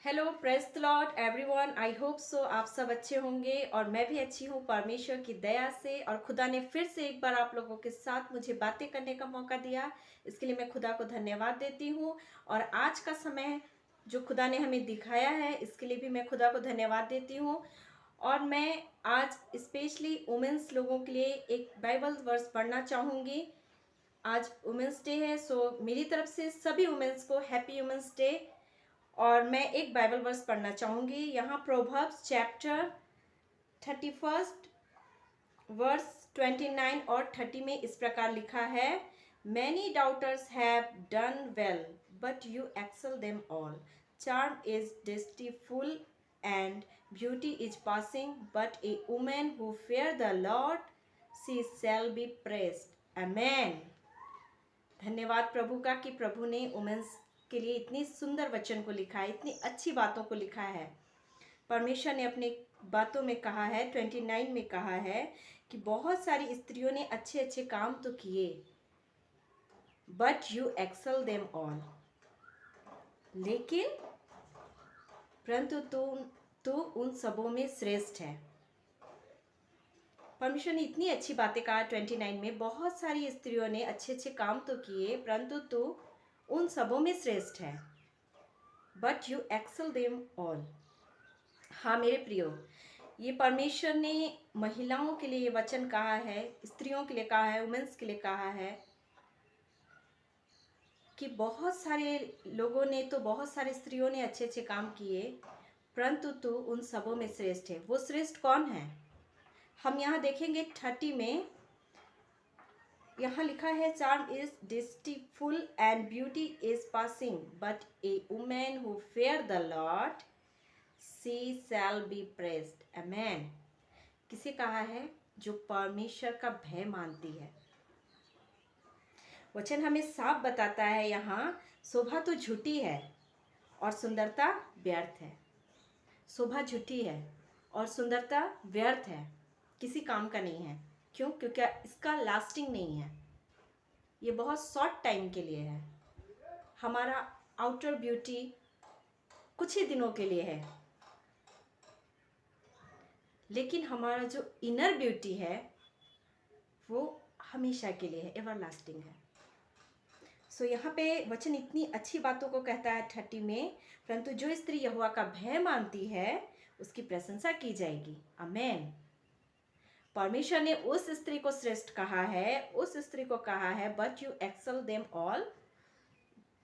Hello, praise the Lord everyone. I hope so आप सब अच्छे होंगे और मैं भी अच्छी हूँ परमेश्वर की दया से। और खुदा ने फिर से एक बार आप लोगों के साथ मुझे बातें करने का मौका दिया, इसके लिए मैं खुदा को धन्यवाद देती हूँ। और आज का समय जो खुदा ने हमें दिखाया है, इसके लिए भी मैं खुदा को धन्यवाद देती हूँ। और मैं आज स्पेशली वुमेंस लोगों के लिए एक बाइबल वर्स पढ़ना चाहूँगी। आज वुमेंस डे है, सो मेरी तरफ से सभी वुमेंस को हैप्पी वुमेंस डे। और मैं एक बाइबल वर्स पढ़ना चाहूँगी। यहाँ प्रोवर्ब्स चैप्टर 31 वर्स 29 और 30 में इस प्रकार लिखा है, many daughters have done well but you excel them all, charm is deceitful and beauty is passing but a woman who fear the Lord she shall be praised. Amen. धन्यवाद प्रभु का कि प्रभु ने वुमेन्स के लिए इतनी सुंदर वचन को लिखा है, इतनी अच्छी बातों को लिखा है। परमेश्वर ने अपने बातों में कहा है, 29 में कहा है कि बहुत सारी स्त्रियों ने अच्छे अच्छे काम तो किए, but you excel them all, लेकिन परंतु तू उन सबों में श्रेष्ठ है। परमेश्वर ने इतनी अच्छी बातें कहा 29 में, बहुत सारी स्त्रियों ने अच्छे अच्छे काम तो किए, परंतु तू उन सबों में श्रेष्ठ है। But you excel them all. हाँ मेरे प्रियो, ये परमेश्वर ने महिलाओं के लिए ये वचन कहा है, स्त्रियों के लिए कहा है, वुमेन्स के लिए कहा है कि बहुत सारे लोगों ने तो, बहुत सारी स्त्रियों ने अच्छे अच्छे काम किए, परंतु तू उन सबों में श्रेष्ठ है। वो श्रेष्ठ कौन है? हम यहाँ देखेंगे 30 में, यहाँ लिखा है, charm is deceitful and beauty is passing but a woman who fear the Lord she shall be praised. Amen. किसे कहा है? जो परमेश्वर का भय मानती है। वचन हमें साफ बताता है यहाँ, शोभा तो झूठी है और सुंदरता व्यर्थ है। शोभा झूठी है और सुंदरता व्यर्थ है, किसी काम का नहीं है। क्यों? क्योंकि इसका लास्टिंग नहीं है, ये बहुत शॉर्ट टाइम के लिए है। हमारा आउटर ब्यूटी कुछ ही दिनों के लिए है, लेकिन हमारा जो इनर ब्यूटी है वो हमेशा के लिए है, एवरलास्टिंग है। सो यहाँ पे वचन इतनी अच्छी बातों को कहता है 30 में, परंतु जो स्त्री यहोवा का भय मानती है उसकी प्रशंसा की जाएगी। आमेन। परमेश्वर ने उस स्त्री को श्रेष्ठ कहा है, उस स्त्री को कहा है but you excel them all,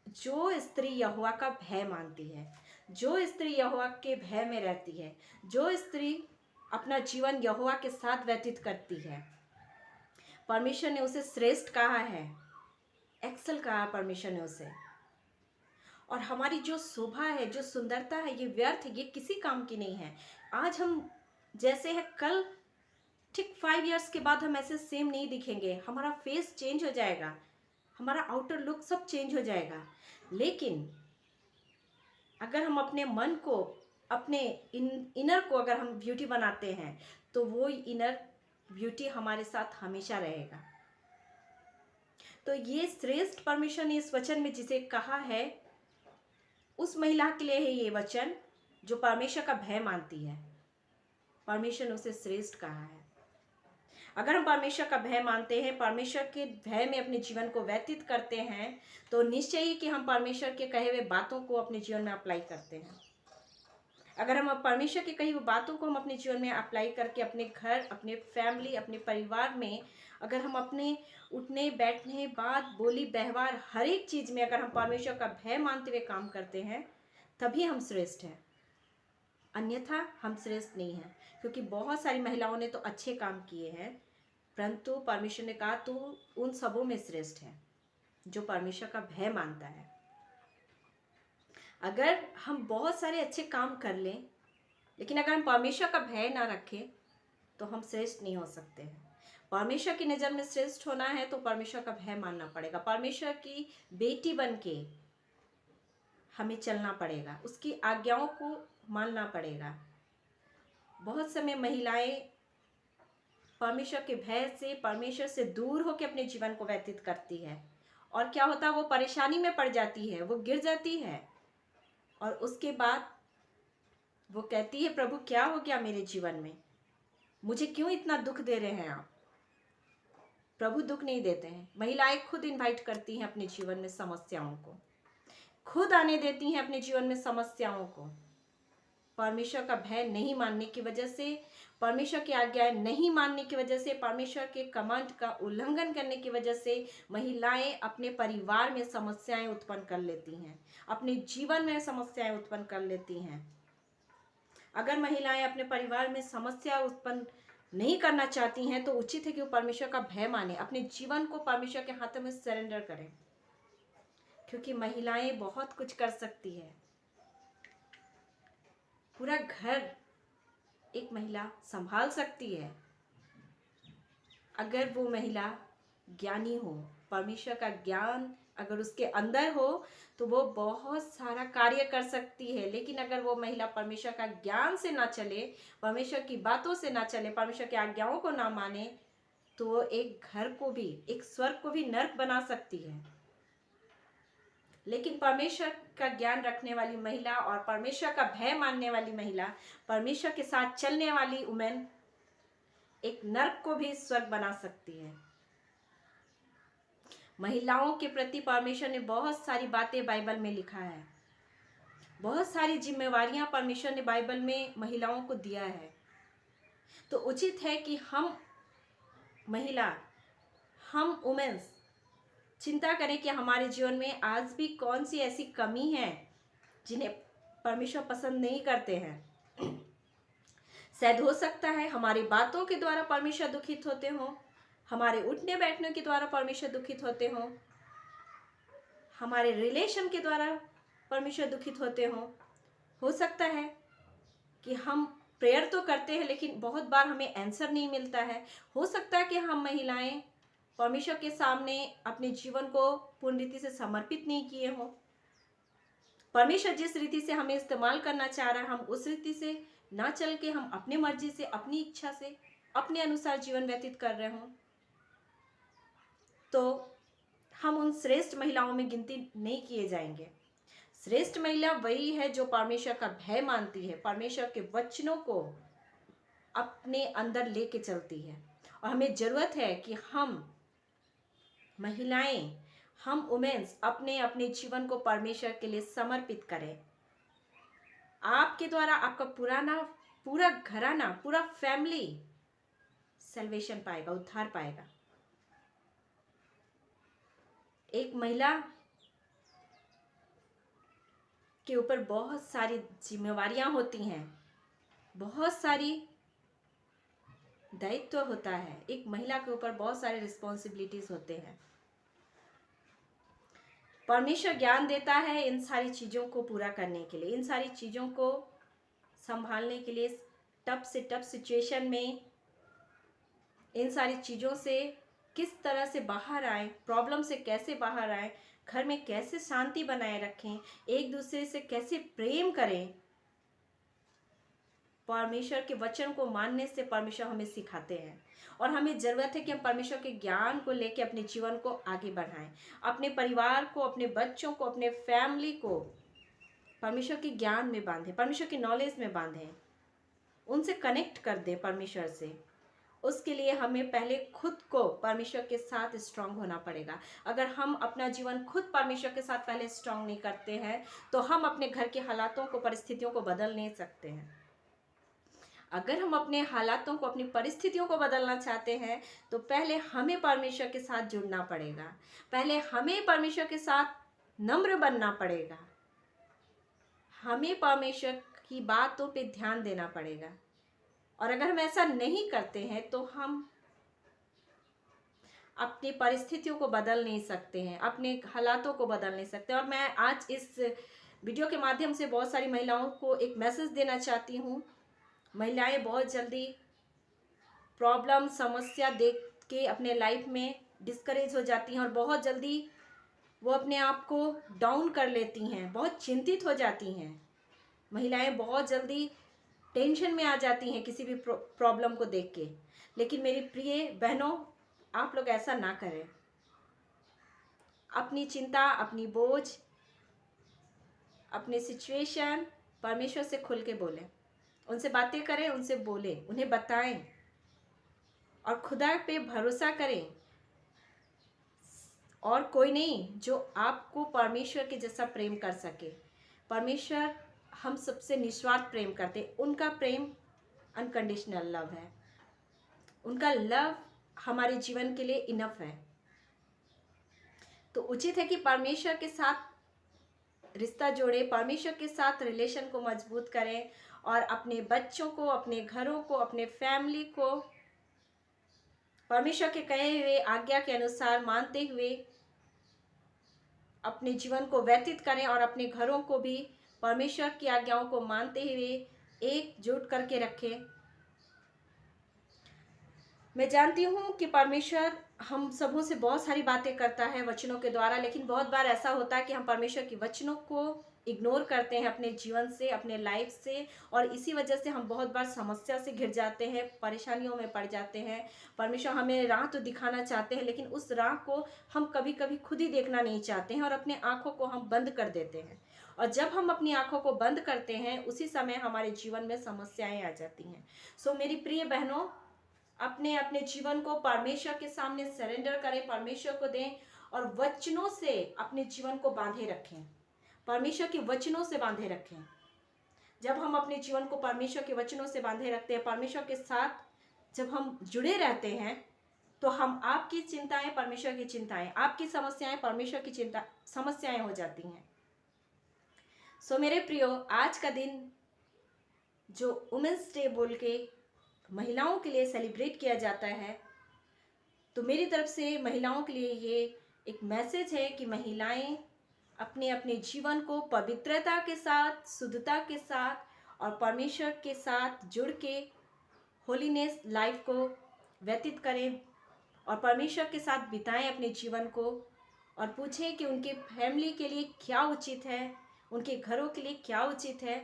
जो स्त्री यहोवा का भय मानती है, जो स्त्री यहोवा के भय में रहती है, जो स्त्री अपना जीवन यहोवा के साथ व्यतीत करती है, परमेश्वर ने उसे श्रेष्ठ कहा है, एक्सेल कहा परमेश्वर ने उसे। और हमारी जो शोभा है, जो सुंदरता है, ये व्यर्थ है, ये किसी काम की नहीं है। आज हम जैसे है, कल ठीक 5 इयर्स के बाद हम ऐसे सेम नहीं दिखेंगे। हमारा फेस चेंज हो जाएगा, हमारा आउटर लुक सब चेंज हो जाएगा, लेकिन अगर हम अपने मन को, अपने इनर को अगर हम ब्यूटी बनाते हैं, तो वो इनर ब्यूटी हमारे साथ हमेशा रहेगा। तो ये श्रेष्ठ परमेश्वर ने इस वचन में जिसे कहा है, उस महिला के लिए है ये वचन जो परमेश्वर का भय मानती है। परमेश्वर ने उसे श्रेष्ठ कहा है। अगर हम परमेश्वर का भय मानते हैं, परमेश्वर के भय में अपने जीवन को व्यतीत करते हैं, तो निश्चय ही कि हम परमेश्वर के कहे हुए बातों को अपने जीवन में अप्लाई करते हैं। अगर हम परमेश्वर की कही हुई बातों को हम अपने जीवन में अप्लाई करके अपने घर, अपने फैमिली, अपने परिवार में, अगर हम अपने उठने बैठने, बात बोली, व्यवहार, हर एक चीज़ में अगर हम परमेश्वर का भय मानते हुए काम करते हैं, तभी हम श्रेष्ठ हैं। अन्यथा हम श्रेष्ठ नहीं हैं। क्योंकि बहुत सारी महिलाओं ने तो अच्छे काम किए हैं, परंतु परमेश्वर ने कहा तू उन सबों में श्रेष्ठ है जो परमेश्वर का भय मानता है। अगर हम बहुत सारे अच्छे काम कर लें, लेकिन अगर हम परमेश्वर का भय ना रखें, तो हम श्रेष्ठ नहीं हो सकते हैं। परमेश्वर की नज़र में श्रेष्ठ होना है तो परमेश्वर का भय मानना पड़ेगा। परमेश्वर की बेटी बन के हमें चलना पड़ेगा, उसकी आज्ञाओं को मानना पड़ेगा। बहुत समय महिलाएं परमेश्वर के भय से, परमेश्वर से दूर होकर अपने जीवन को व्यतीत करती है, और क्या होता है, वो परेशानी में पड़ जाती है, वो गिर जाती है, और उसके बाद वो कहती है, प्रभु क्या हो गया मेरे जीवन में, मुझे क्यों इतना दुख दे रहे हैं आप। प्रभु दुख नहीं देते हैं। महिलाएं खुद इनवाइट करती हैं अपने जीवन में समस्याओं को, खुद आने देती हैं अपने जीवन में समस्याओं को। परमेश्वर का भय नहीं मानने की वजह से, परमेश्वर की आज्ञाएं नहीं मानने की वजह से, परमेश्वर के कमांड का उल्लंघन करने की वजह से महिलाएं अपने परिवार में समस्याएं उत्पन्न कर लेती हैं, अपने जीवन में समस्याएं उत्पन्न कर लेती हैं। अगर महिलाएं अपने परिवार में समस्या उत्पन्न नहीं करना चाहती हैं तो उचित है कि वो परमेश्वर का भय माने, अपने जीवन को परमेश्वर के हाथों में सरेंडर करें, क्योंकि महिलाएं बहुत कुछ कर सकती है। पूरा घर एक महिला संभाल सकती है अगर वो महिला ज्ञानी हो, परमेश्वर का ज्ञान अगर उसके अंदर हो तो वो बहुत सारा कार्य कर सकती है। लेकिन अगर वो महिला परमेश्वर का ज्ञान से ना चले, परमेश्वर की बातों से ना चले, परमेश्वर की आज्ञाओं को ना माने, तो वो एक घर को भी, एक स्वर्ग को भी नर्क बना सकती है। लेकिन परमेश्वर का ज्ञान रखने वाली महिला और परमेश्वर का भय मानने वाली महिला, परमेश्वर के साथ चलने वाली वुमेन एक नर्क को भी स्वर्ग बना सकती है। महिलाओं के प्रति परमेश्वर ने बहुत सारी बातें बाइबल में लिखा है, बहुत सारी जिम्मेवारियां परमेश्वर ने बाइबल में महिलाओं को दिया है। तो उचित है कि हम महिला, हम वुमेन्स चिंता करें कि हमारे जीवन में आज भी कौन सी ऐसी कमी है जिन्हें परमेश्वर पसंद नहीं करते हैं। शायद हो सकता है हमारी बातों के द्वारा परमेश्वर दुखित होते हों, हमारे उठने बैठने के द्वारा परमेश्वर दुखित होते हों, हमारे रिलेशन के द्वारा परमेश्वर दुखित होते हों। हो सकता है कि हम प्रेयर तो करते हैं लेकिन बहुत बार हमें आंसर नहीं मिलता है। हो सकता है कि हम महिलाएं परमेश्वर के सामने अपने जीवन को पूर्ण रीति से समर्पित नहीं किए हों। परमेश्वर जिस रीति से हमें इस्तेमाल करना चाह रहा है, हम उस रीति से ना चल के हम अपनी मर्जी से, अपनी इच्छा से, अपने अनुसार जीवन व्यतीत कर रहे हों, तो हम उन श्रेष्ठ महिलाओं में गिनती नहीं किए जाएंगे। श्रेष्ठ महिला वही है जो परमेश्वर का भय मानती है, परमेश्वर के वचनों को अपने अंदर लेके चलती है। और हमें जरूरत है कि हम महिलाएं, हम वुमेन्स अपने अपने जीवन को परमेश्वर के लिए समर्पित करें। आपके द्वारा आपका पूरा घराना, पूरा फैमिली सल्वेशन पाएगा, उद्धार पाएगा। एक महिला के ऊपर बहुत सारी जिम्मेवारियां होती हैं, बहुत सारी दायित्व होता है। एक महिला के ऊपर बहुत सारे रिस्पॉन्सिबिलिटीज होते हैं। परमेश्वर ज्ञान देता है इन सारी चीज़ों को पूरा करने के लिए, इन सारी चीज़ों को संभालने के लिए। टफ से टफ सिचुएशन में इन सारी चीज़ों से किस तरह से बाहर आए, प्रॉब्लम से कैसे बाहर आए, घर में कैसे शांति बनाए रखें, एक दूसरे से कैसे प्रेम करें, परमेश्वर के वचन को मानने से परमेश्वर हमें सिखाते हैं। और हमें ज़रूरत है कि हम परमेश्वर के ज्ञान को लेकर अपने जीवन को आगे बढ़ाएं, अपने परिवार को, अपने बच्चों को, अपने फैमिली को परमेश्वर के ज्ञान में बांधें, परमेश्वर की नॉलेज में बांधें, उनसे कनेक्ट कर दें परमेश्वर से। उसके लिए हमें पहले खुद को परमेश्वर के साथ स्ट्रांग होना पड़ेगा। अगर हम अपना जीवन खुद परमेश्वर के साथ पहले स्ट्रांग नहीं करते हैं तो हम अपने घर के हालातों को, परिस्थितियों को बदल नहीं सकते हैं। अगर हम अपने हालातों को, अपनी परिस्थितियों को बदलना चाहते हैं तो पहले हमें परमेश्वर के साथ जुड़ना पड़ेगा, पहले हमें परमेश्वर के साथ नम्र बनना पड़ेगा, हमें परमेश्वर की बातों पे ध्यान देना पड़ेगा। और अगर हम ऐसा नहीं करते हैं तो हम अपनी परिस्थितियों को बदल नहीं सकते हैं, अपने हालातों को बदल नहीं सकते। और मैं आज इस वीडियो के माध्यम से बहुत सारी महिलाओं को एक मैसेज देना चाहती हूँ। महिलाएं बहुत जल्दी प्रॉब्लम, समस्या देख के अपने लाइफ में डिस्करेज हो जाती हैं और बहुत जल्दी वो अपने आप को डाउन कर लेती हैं, बहुत चिंतित हो जाती हैं। महिलाएं बहुत जल्दी टेंशन में आ जाती हैं किसी भी प्रॉब्लम को देख के। लेकिन मेरी प्रिय बहनों, आप लोग ऐसा ना करें। अपनी चिंता, अपनी बोझ, अपने सिचुएशन परमेश्वर से खुल के बोलें। उनसे बातें करें, उनसे बोलें, उन्हें बताएं और खुदा पे भरोसा करें। और कोई नहीं जो आपको परमेश्वर के जैसा प्रेम कर सके। परमेश्वर हम सबसे निस्वार्थ प्रेम करते, उनका प्रेम अनकंडीशनल लव है। उनका लव हमारे जीवन के लिए इनफ है। तो उचित है कि परमेश्वर के साथ रिश्ता जोड़े, परमेश्वर के साथ रिलेशन को मजबूत करें और अपने बच्चों को, अपने घरों को, अपने फैमिली को परमेश्वर के कहे हुए आज्ञा के अनुसार मानते हुए अपने जीवन को व्यतीत करें और अपने घरों को भी परमेश्वर की आज्ञाओं को मानते हुए एकजुट करके रखें। मैं जानती हूँ कि परमेश्वर हम सबों से बहुत सारी बातें करता है वचनों के द्वारा, लेकिन बहुत बार ऐसा होता है कि हम परमेश्वर की वचनों को इग्नोर करते हैं अपने जीवन से, अपने लाइफ से, और इसी वजह से हम बहुत बार समस्या से घिर जाते हैं, परेशानियों में पड़ जाते हैं। परमेश्वर हमें राह तो दिखाना चाहते हैं, लेकिन उस राह को हम कभी कभी खुद ही देखना नहीं चाहते हैं और अपने आँखों को हम बंद कर देते हैं। और जब हम अपनी आँखों को बंद करते हैं, उसी समय हमारे जीवन में समस्याएं आ जाती हैं। सो मेरी प्रिय बहनों, अपने अपने जीवन को परमेश्वर के सामने सरेंडर करें, परमेश्वर को दें और वचनों से अपने जीवन को बांधे रखें, परमेश्वर के वचनों से बांधे रखें। जब हम अपने जीवन को परमेश्वर के वचनों से बांधे रखते हैं, परमेश्वर के साथ जब हम जुड़े रहते हैं, तो हम आपकी चिंताएं परमेश्वर की चिंताएं, आपकी समस्याएं परमेश्वर की चिंता समस्याएं हो जाती हैं। सो मेरे प्रियो, आज का दिन जो वुमेन्स डे बोल के महिलाओं के लिए सेलिब्रेट किया जाता है, तो मेरी तरफ से महिलाओं के लिए ये एक मैसेज है कि महिलाएं अपने अपने जीवन को पवित्रता के साथ, शुद्धता के साथ और परमेश्वर के साथ जुड़ के होलीनेस लाइफ को व्यतीत करें और परमेश्वर के साथ बिताएं अपने जीवन को, और पूछें कि उनके फैमिली के लिए क्या उचित है, उनके घरों के लिए क्या उचित है।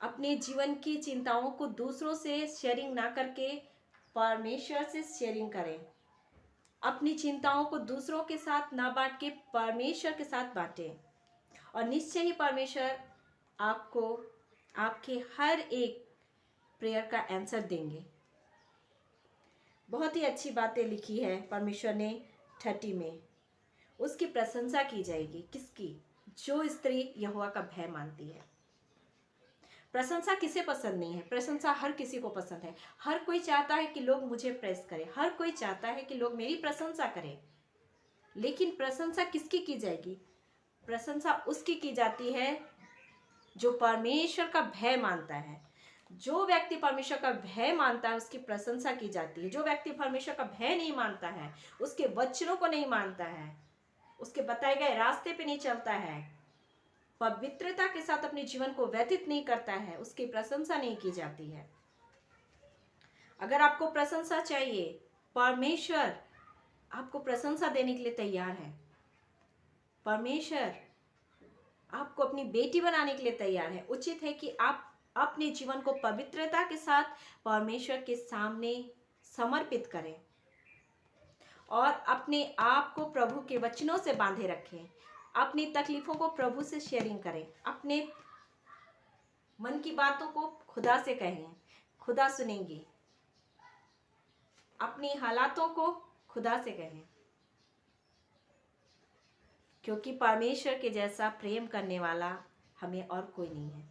अपने जीवन की चिंताओं को दूसरों से शेयरिंग ना करके परमेश्वर से शेयरिंग करें। अपनी चिंताओं को दूसरों के साथ ना बांट के परमेश्वर के साथ बांटें, और निश्चय ही परमेश्वर आपको आपके हर एक प्रेयर का आंसर देंगे। बहुत ही अच्छी बातें लिखी है परमेश्वर ने 30 में। उसकी प्रशंसा की जाएगी, किसकी? जो स्त्री यहोवा का भय मानती है। प्रशंसा किसे पसंद नहीं है? प्रशंसा हर किसी को पसंद है। हर कोई चाहता है कि लोग मुझे प्रेस करें, हर कोई चाहता है कि लोग मेरी प्रशंसा करें। लेकिन प्रशंसा किसकी की जाएगी? प्रशंसा उसकी की जाती है जो परमेश्वर का भय मानता है। जो व्यक्ति परमेश्वर का भय मानता है उसकी प्रशंसा की जाती है। जो व्यक्ति परमेश्वर का भय नहीं मानता है, उसके वचनों को नहीं मानता है, उसके बताए गए रास्ते पे नहीं चलता है, पवित्रता के साथ अपने जीवन को व्यतीत नहीं करता है, उसकी प्रशंसा नहीं की जाती है। अगर आपको प्रशंसा चाहिए, परमेश्वर आपको प्रशंसा देने के लिए तैयार है। परमेश्वर आपको अपनी बेटी बनाने के लिए तैयार है। उचित है कि आप अपने जीवन को पवित्रता के साथ परमेश्वर के सामने समर्पित करें और अपने आप को प्रभु के वचनों से बांधे रखें। अपनी तकलीफों को प्रभु से शेयरिंग करें। अपने मन की बातों को खुदा से कहें, खुदा सुनेंगे। अपनी हालातों को खुदा से कहें, क्योंकि परमेश्वर के जैसा प्रेम करने वाला हमें और कोई नहीं है।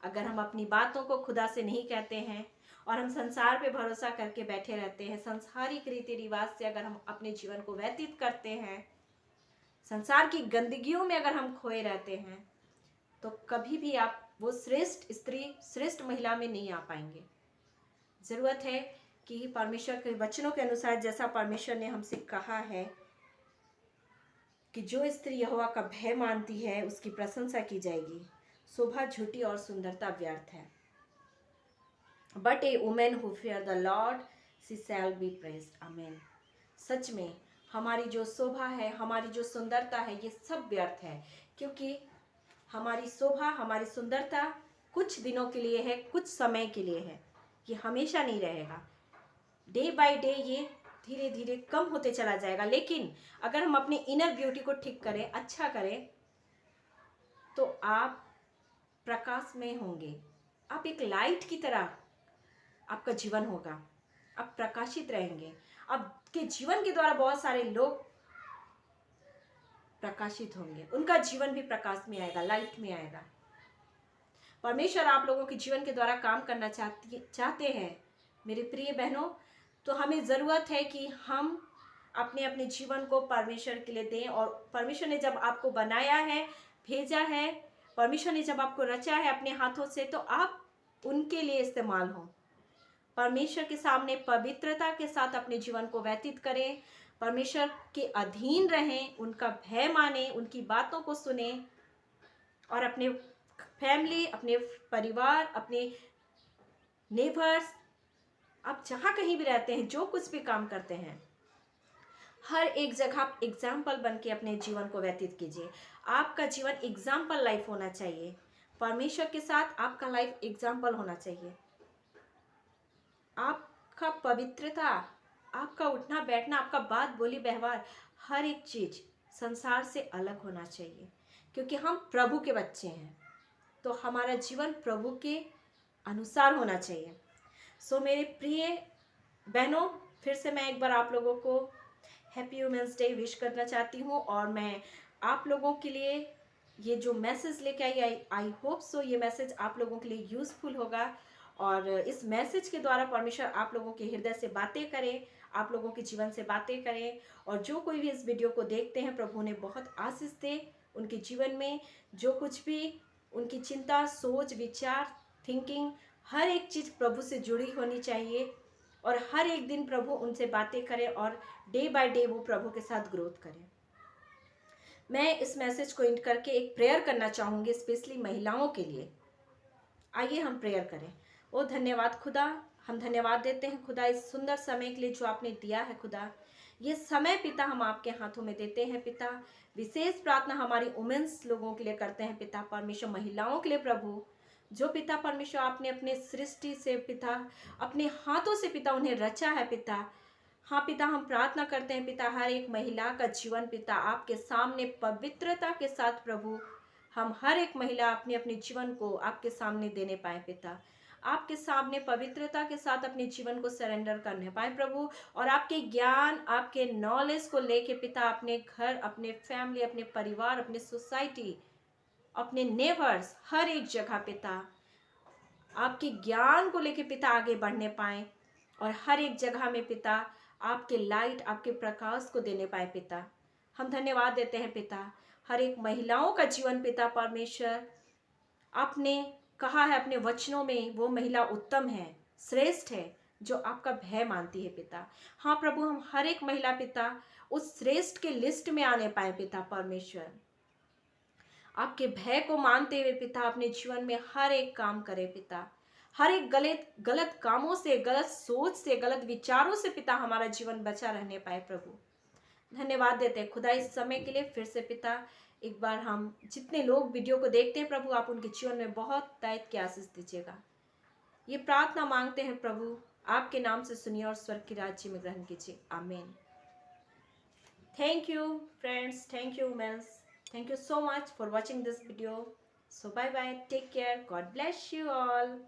अगर हम अपनी बातों को खुदा से नहीं कहते हैं और हम संसार पे भरोसा करके बैठे रहते हैं, संसारिक रीति रिवाज से अगर हम अपने जीवन को व्यतीत करते हैं, संसार की गंदगियों में अगर हम खोए रहते हैं, तो कभी भी आप वो श्रेष्ठ स्त्री, श्रेष्ठ महिला में नहीं आ पाएंगे। जरूरत है कि परमेश्वर के वचनों के अनुसार, जैसा परमेश्वर ने हमसे कहा है कि जो स्त्री यहोवा का भय मानती है उसकी प्रशंसा की जाएगी। शोभा झूठी और सुंदरता व्यर्थ है, but A women who fear the Lord she shall be praised. आमीन। सच में हमारी जो शोभा है, हमारी जो सुंदरता है, ये सब व्यर्थ है, क्योंकि हमारी शोभा, हमारी सुंदरता कुछ दिनों के लिए है, कुछ समय के लिए है, ये हमेशा नहीं रहेगा। डे बाय डे ये धीरे धीरे कम होते चला जाएगा। लेकिन अगर हम अपनी इनर ब्यूटी को ठीक करें, अच्छा करें, तो आप प्रकाश में होंगे, आप एक लाइट की तरह आपका जीवन होगा, आप प्रकाशित रहेंगे। आपके जीवन के द्वारा बहुत सारे लोग प्रकाशित होंगे, उनका जीवन भी प्रकाश में आएगा, लाइट में आएगा। परमेश्वर आप लोगों के जीवन के द्वारा काम करना चाहते हैं मेरे प्रिय बहनों। तो हमें ज़रूरत है कि हम अपने अपने जीवन को परमेश्वर के लिए दें। और परमेश्वर ने जब आपको बनाया है, भेजा है, परमेश्वर ने जब आपको रचा है अपने हाथों से, तो आप उनके लिए इस्तेमाल हो। परमेश्वर के सामने पवित्रता के साथ अपने जीवन को व्यतीत करें, परमेश्वर के अधीन रहें, उनका भय माने, उनकी बातों को सुने और अपने फैमिली, अपने परिवार, अपने नेबर्स, आप जहाँ कहीं भी रहते हैं, जो कुछ भी काम करते हैं, हर एक जगह आप एग्जाम्पल बन के अपने जीवन को व्यतीत कीजिए। आपका जीवन एग्जाम्पल लाइफ होना चाहिए। परमेश्वर के साथ आपका लाइफ एग्जाम्पल होना चाहिए। आपका पवित्रता, आपका उठना बैठना, आपका बात बोली व्यवहार, हर एक चीज संसार से अलग होना चाहिए, क्योंकि हम प्रभु के बच्चे हैं। तो हमारा जीवन प्रभु के अनुसार होना चाहिए। सो मेरे प्रिय बहनों, फिर से मैं एक बार आप लोगों को हैप्पी वुमेंस डे विश करना चाहती हूँ। और मैं आप लोगों के लिए ये जो मैसेज लेके आई होप सो ये मैसेज आप लोगों के लिए यूज़फुल होगा। और इस मैसेज के द्वारा परमेश्वर आप लोगों के हृदय से बातें करें, आप लोगों के जीवन से बातें करें। और जो कोई भी इस वीडियो को देखते हैं, प्रभु ने बहुत आशीष दे उनके जीवन में। जो कुछ भी उनकी चिंता, सोच, विचार, थिंकिंग, हर एक चीज़ प्रभु से जुड़ी होनी चाहिए। और हर एक दिन प्रभु उनसे बातें करें और डे बाय डे वो प्रभु के साथ ग्रोथ करें। मैं इस मैसेज को एंड करके एक प्रेयर करना चाहूँगी, स्पेशली महिलाओं के लिए। आइए हम प्रेयर करें। ओ धन्यवाद खुदा, हम धन्यवाद देते हैं खुदा इस सुंदर समय के लिए जो आपने दिया है। खुदा, ये समय पिता हम आपके हाथों में देते हैं पिता। विशेष प्रार्थना हमारी वुमेन्स लोगों के लिए करते हैं पिता, परमेश्वर महिलाओं के लिए प्रभु, जो पिता परमेश्वर आपने अपने सृष्टि से पिता, अपने हाथों से पिता उन्हें रचा है पिता। हाँ पिता, हम प्रार्थना करते हैं पिता, हर एक महिला का जीवन पिता आपके सामने पवित्रता के साथ प्रभु, हम हर एक महिला अपने अपने जीवन को आपके सामने देने पाए पिता। आपके सामने पवित्रता के साथ अपने जीवन को सरेंडर करने पाए प्रभु। और आपके ज्ञान, आपके नॉलेज को लेके पिता अपने घर, अपने फैमिली, अपने परिवार, अपने सोसाइटी, अपने नेबर्स, हर एक जगह पिता आपके ज्ञान को लेके पिता आगे बढ़ने पाए। और हर एक जगह में पिता आपके लाइट, आपके प्रकाश को देने पाए पिता। हम धन्यवाद देते हैं पिता, हर एक महिलाओं का जीवन पिता परमेश्वर, आपने कहा है अपने वचनों में, वो महिला उत्तम है, श्रेष्ठ है, जो आपका भय मानती है पिता। हाँ प्रभु, हम हर एक महिला पिता उस श्रेष्ठ के लिस्ट में आने पाए पिता परमेश्वर। आपके भय को मानते हुए पिता अपने जीवन में हर एक काम करे पिता। हर एक गलत कामों से, गलत सोच से, गलत विचारों से पिता हमारा जीवन बचा रहने पाए प्रभु। धन्यवाद देते हैं खुदा इस समय के लिए। फिर से पिता एक बार हम जितने लोग वीडियो को देखते हैं प्रभु, आप उनके जीवन में बहुत दायित्व की आशीष दीजिएगा। ये प्रार्थना मांगते हैं प्रभु, आपके नाम से सुनिए और स्वर्ग के राज्य में ग्रहण कीजिए। आमीन। Thank you friends, thank you womens, thank you so much for watching this video. So bye bye, take care, God bless you all.